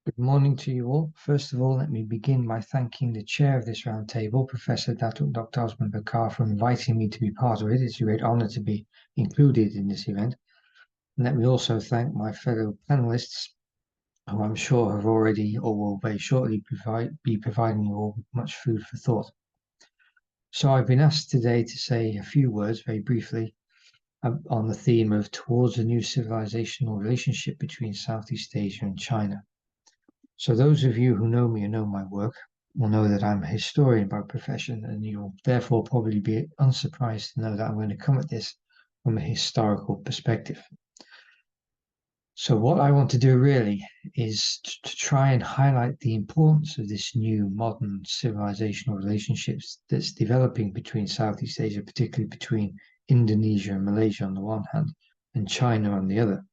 Good morning to you all. First of all, let me begin by thanking the chair of this roundtable, Professor Tajuk Dr. Osman Bakar, for inviting me to be part of it. It's a great honor to be included in this event. And let me also thank my fellow panelists, who I'm sure have already or will very shortly be providing you all with much food for thought. So I've been asked today to say a few words very briefly on the theme of towards a new civilizational relationship between Southeast Asia and China. So those of you who know me and know my work will know that I'm a historian by profession, and you'll therefore probably be unsurprised to know that I'm going to come at this from a historical perspective. So what I want to do really is to try and highlight the importance of this new modern civilizational relationships that's developing between Southeast Asia, particularly between Indonesia and Malaysia on the one hand, and China on the other.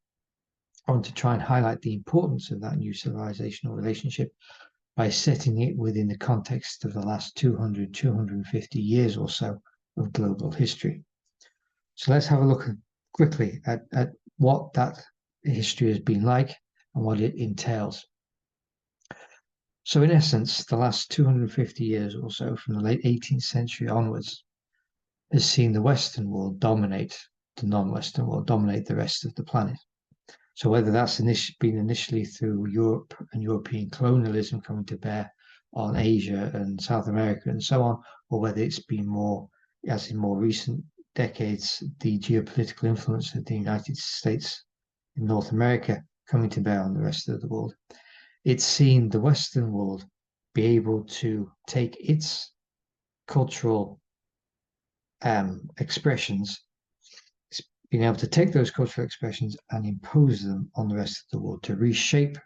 I want to try and highlight the importance of that new civilizational relationship by setting it within the context of the last 200, 250 years or so of global history. So let's have a look quickly at what that history has been like and what it entails. So in essence, the last 250 years or so, from the late 18th century onwards, has seen the Western world dominate the non-Western world, dominate the rest of the planet. So whether that's been initially through Europe and European colonialism coming to bear on Asia and South America and so on, or whether it's been more, as in more recent decades, the geopolitical influence of the United States in North America coming to bear on the rest of the world, it's seen the Western world be able to take its cultural expressions, being able to take those cultural expressions and impose them on the rest of the world, to reshape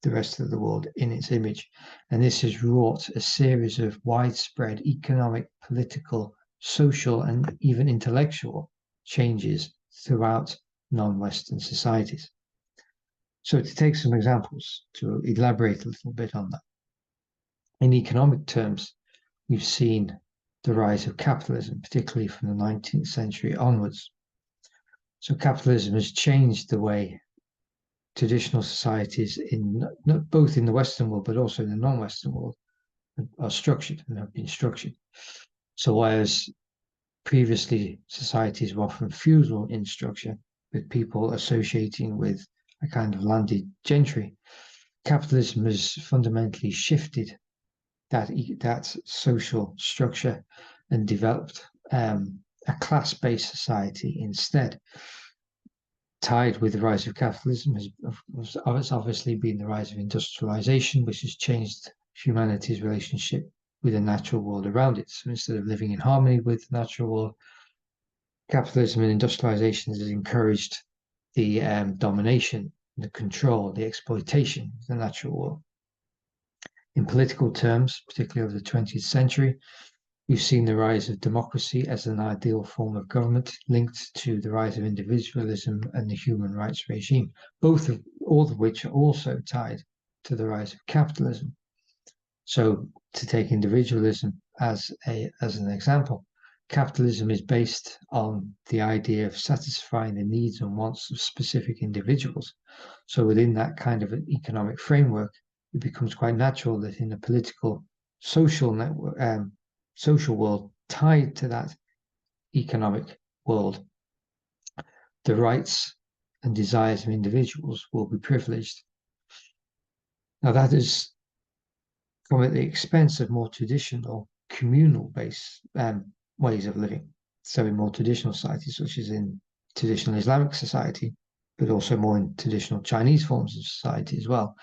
the rest of the world in its image. And this has wrought a series of widespread economic, political, social, and even intellectual changes throughout non-Western societies. So to take some examples, to elaborate a little bit on that. In economic terms, we've seen the rise of capitalism, particularly from the 19th century onwards. So capitalism has changed the way traditional societies in both in the Western world, but also in the non-Western world, are structured and have been structured. So whereas previously societies were often feudal in structure, with people associating with a kind of landed gentry, capitalism has fundamentally shifted that social structure and developed a class-based society instead. Tied with the rise of capitalism has obviously been the rise of industrialization, which has changed humanity's relationship with the natural world around it. So instead of living in harmony with the natural world, capitalism and industrialization has encouraged the domination, the control, the exploitation of the natural world. In political terms, particularly over the 20th century, we've seen the rise of democracy as an ideal form of government linked to the rise of individualism and the human rights regime, all of which are also tied to the rise of capitalism. So to take individualism as an example, capitalism is based on the idea of satisfying the needs and wants of specific individuals. So within that kind of an economic framework, it becomes quite natural that in a political, social network, social world tied to that economic world, the rights and desires of individuals will be privileged. Now that has come at the expense of more traditional communal based ways of living. So in more traditional societies, such as in traditional Islamic society, but also more in traditional Chinese forms of society as well,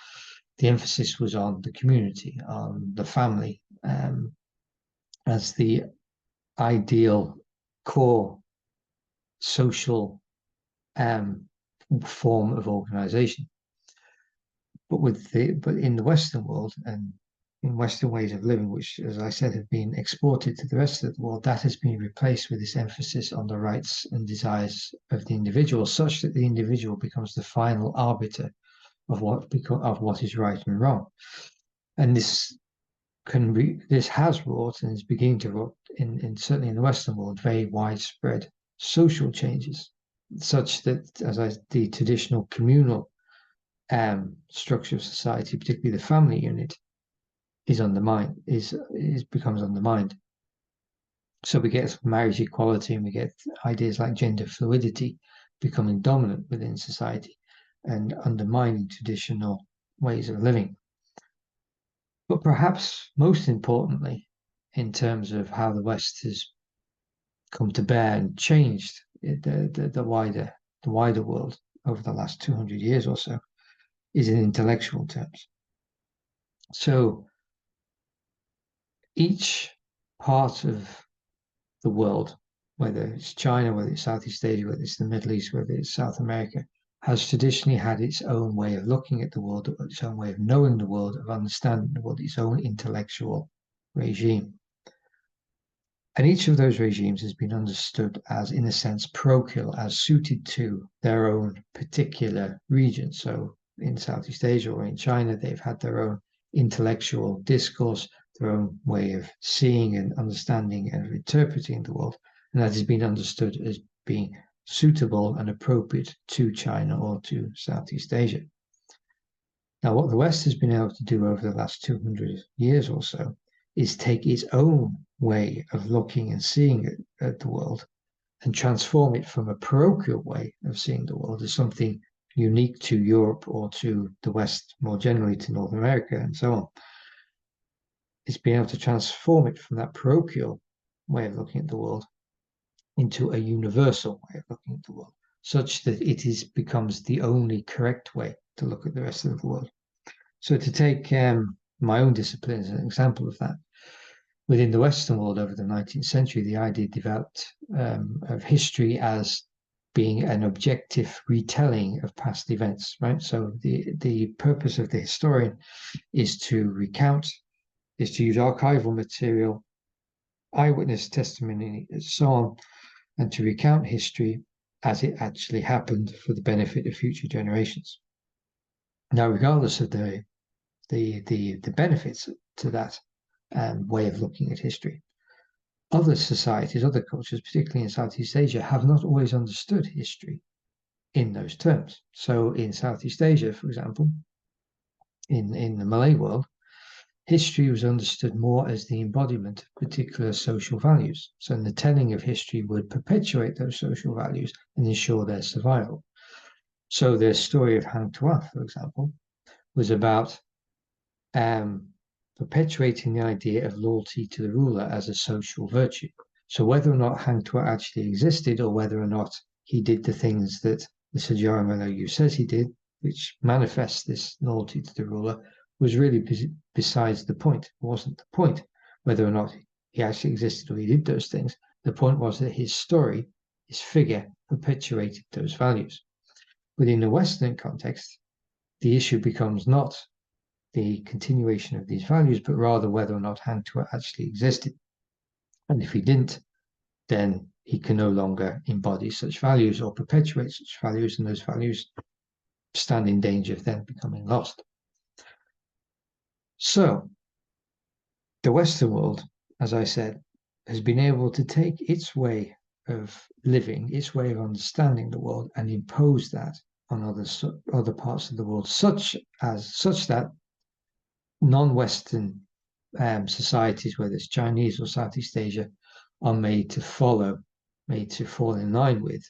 the emphasis was on the community, on the family, as the ideal core social form of organization. But in the Western world and in Western ways of living, which, as I said, have been exported to the rest of the world, that has been replaced with this emphasis on the rights and desires of the individual, such that the individual becomes the final arbiter of what is right and wrong. And this has wrought and is beginning to wrought in certainly in the Western world very widespread social changes, such that the traditional communal structure of society, particularly the family unit, is undermined, becomes undermined. So we get marriage equality, and we get ideas like gender fluidity becoming dominant within society and undermining traditional ways of living. But perhaps most importantly, in terms of how the West has come to bear and changed the wider world over the last 200 years or so, is in intellectual terms. So each part of the world, whether it's China, whether it's Southeast Asia, whether it's the Middle East, whether it's South America, has traditionally had its own way of looking at the world, its own way of knowing the world, of understanding the world, its own intellectual regime. And each of those regimes has been understood as, in a sense, parochial, as suited to their own particular region. So in Southeast Asia or in China, they've had their own intellectual discourse, their own way of seeing and understanding and interpreting the world. And that has been understood as being suitable and appropriate to China or to Southeast Asia. Now, what the West has been able to do over the last 200 years or so is take its own way of looking and seeing at the world and transform it from a parochial way of seeing the world as something unique to Europe or to the West more generally, to North America and so on. It's been able to transform it from that parochial way of looking at the world into a universal way of looking at the world, such that it becomes the only correct way to look at the rest of the world. So to take my own discipline as an example of that, within the Western world over the 19th century, the idea developed of history as being an objective retelling of past events, right? So the purpose of the historian is to recount, is to use archival material, eyewitness testimony, and so on, and to recount history as it actually happened for the benefit of future generations. Now, regardless of the benefits to that way of looking at history, other societies, other cultures, particularly in Southeast Asia, have not always understood history in those terms. So in Southeast Asia, for example, in the Malay world, history was understood more as the embodiment of particular social values. So the telling of history would perpetuate those social values and ensure their survival. So the story of Hang Tuah, for example, was about perpetuating the idea of loyalty to the ruler as a social virtue. So whether or not Hang Tuah actually existed, or whether or not he did the things that the Sejarah Melayu says he did, which manifests this loyalty to the ruler, was really besides the point. It wasn't the point whether or not he actually existed or he did those things. The point was that his story, his figure, perpetuated those values. Within the Western context, the issue becomes not the continuation of these values, but rather whether or not Hang Tuah actually existed. And if he didn't, then he can no longer embody such values or perpetuate such values, and those values stand in danger of then becoming lost. So the Western world, as I said, has been able to take its way of living, its way of understanding the world, and impose that on other parts of the world, such that non-Western societies, whether it's Chinese or Southeast Asia, are made to fall in line with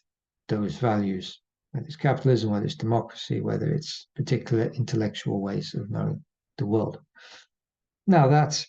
those values, whether it's capitalism, whether it's democracy, whether it's particular intellectual ways of knowing the world. Now, that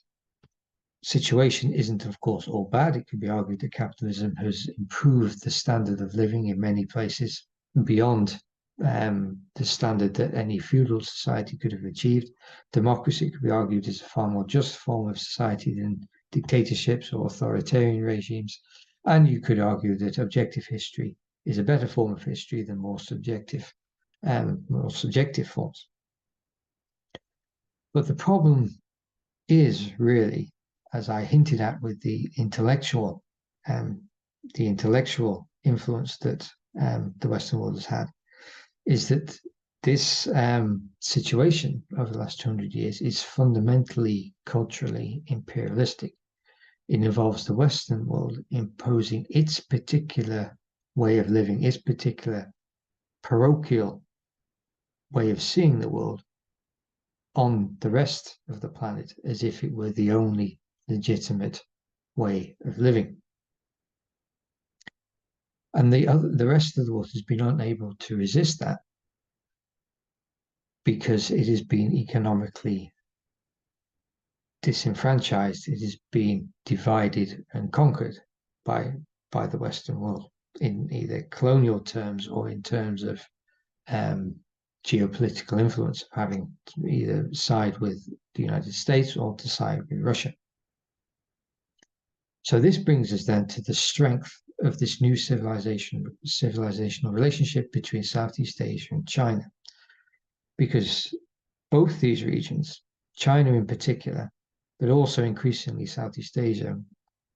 situation isn't, of course, all bad. It could be argued that capitalism has improved the standard of living in many places beyond the standard that any feudal society could have achieved. Democracy could be argued is a far more just form of society than dictatorships or authoritarian regimes. And you could argue that objective history is a better form of history than more subjective forms. But the problem is really, as I hinted at with the intellectual influence that the Western world has had, is that this situation over the last 200 years is fundamentally culturally imperialistic. It involves the Western world imposing its particular way of living, its particular parochial way of seeing the world on the rest of the planet as if it were the only legitimate way of living. And the rest of the world has been unable to resist that because it has been economically disenfranchised. It has been divided and conquered by the Western world in either colonial terms or in terms of geopolitical influence, having to either side with the United States or to side with Russia. So this brings us then to the strength of this new civilizational relationship between Southeast Asia and China, because both these regions, China in particular, but also increasingly Southeast Asia,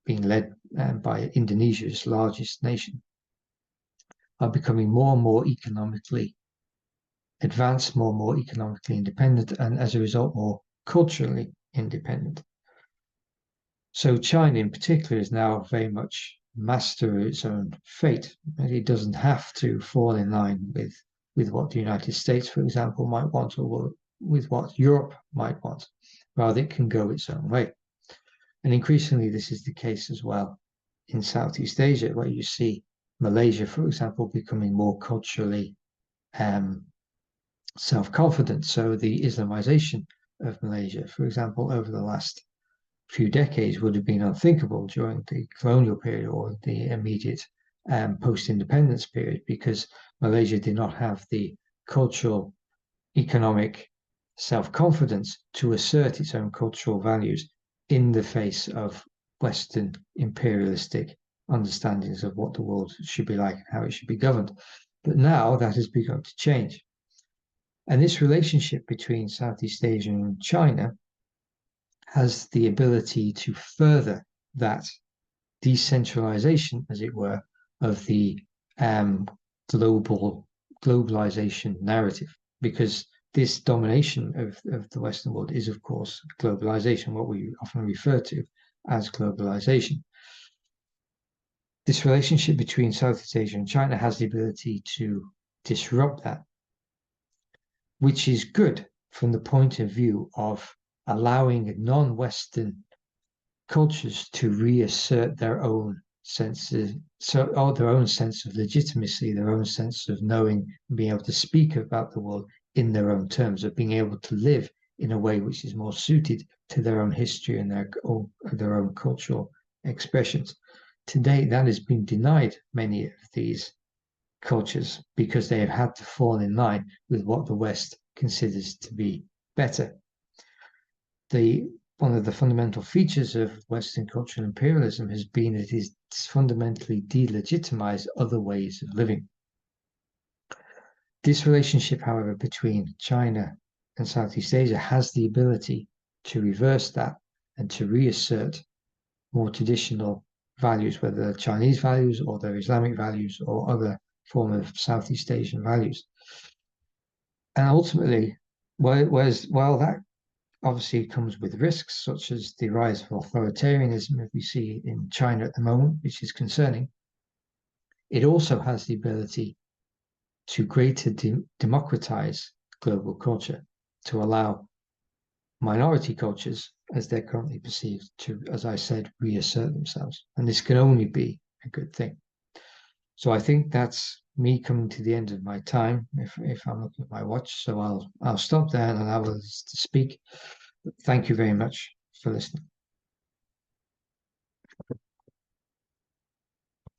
being led by Indonesia's largest nation, are becoming more and more economically advanced, more and more economically independent, and as a result, more culturally independent. So China in particular is now very much master of its own fate, and it doesn't have to fall in line with what the United States, for example, might want, or with what Europe might want. Rather, it can go its own way. And increasingly, this is the case as well in Southeast Asia, where you see Malaysia, for example, becoming more culturally self-confident. So the Islamization of Malaysia, for example, over the last few decades would have been unthinkable during the colonial period or the immediate post-independence period, because Malaysia did not have the cultural, economic self-confidence to assert its own cultural values in the face of Western imperialistic understandings of what the world should be like and how it should be governed. But now that has begun to change. And this relationship between Southeast Asia and China has the ability to further that decentralization, as it were, of the globalization narrative, because this domination of the Western world is, of course, globalization, what we often refer to as globalization. This relationship between Southeast Asia and China has the ability to disrupt that, which is good from the point of view of allowing non-Western cultures to reassert their own senses, so their own sense of legitimacy, their own sense of knowing and being able to speak about the world in their own terms, of being able to live in a way which is more suited to their own history and their own cultural expressions. Today, that has been denied many of these cultures because they have had to fall in line with what the West considers to be better. One of the fundamental features of Western cultural imperialism has been that it has fundamentally delegitimized other ways of living. This relationship, however, between China and Southeast Asia has the ability to reverse that and to reassert more traditional values, whether they're Chinese values or they're Islamic values or other form of Southeast Asian values. And ultimately, while that obviously comes with risks, such as the rise of authoritarianism that we see in China at the moment, which is concerning, it also has the ability to greater democratize global culture, to allow minority cultures, as they're currently perceived, to, as I said, reassert themselves. And this can only be a good thing. So I think that's me coming to the end of my time, if I'm looking at my watch. So I'll stop there and allow others to speak. Thank you very much for listening.